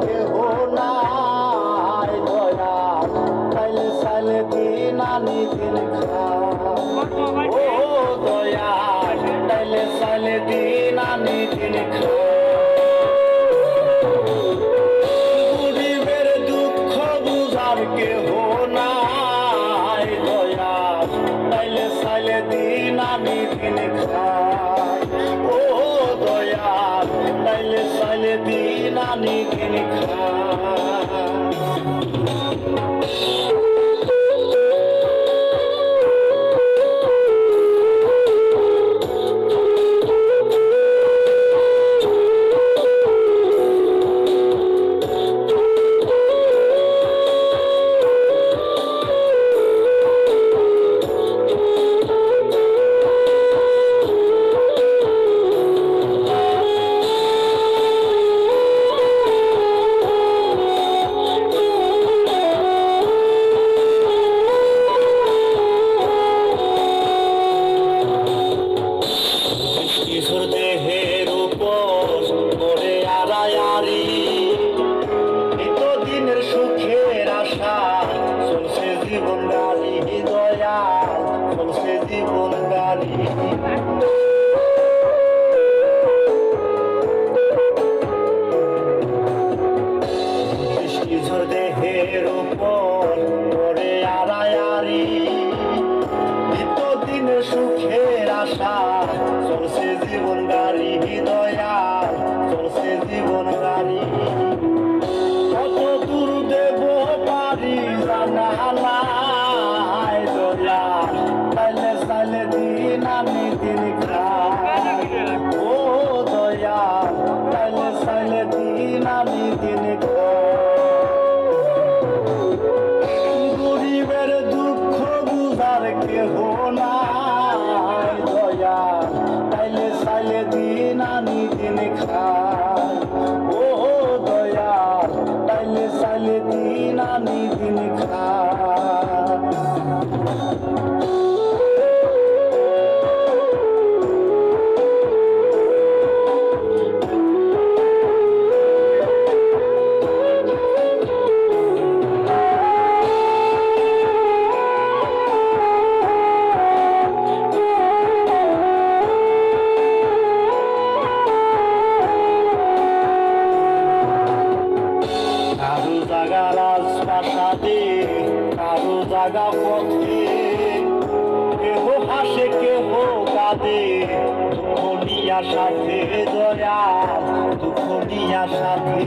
কেহ নাই দয়া তাইলে সাইলে দিন আনি দিন খায় ও দয়া তাইলে সাইলে দিন আনি দিন গরিবের দুঃখ বুঝার কেহ নাই দয়া তাইলে সাইলে দিন আনি দিন খায় ও দয়া তাইলে সাইলে দিন আনি দিন খায় কিশোর দেহের উপর করে আড়ায়ারি দিনের সুখের আশা চলছে জীবন গাড়ি দয়াল চলছে জীবন গাড়ি কিশোর দেহের উপর করে আড়ায়ারি দিনের সুখের আশা চলছে জীবন গাড়ি দয়াল চলছে জীবন গাড়ি কত দূর দেব পারি জানা নাই দয়াল তাইলে সাইলে দিন আমি দিন খাই ও দয়াল তাইলে সাইলে দিন আমি দিন গরিবের দুঃখ বুঝার কেহ নাই দয়া তাইলে সাইলে দিন আনি দিন খায় ও দয়া তাইলে সাইলে দিন আনি দিন খায় কারো জাগা রাজপ্রাসাদে কারো জাগা পথে কেহ হাসে কেহ কাঁদে দুঃখ নিয়া সাথে দয়া দুঃখ নিয়া সাথে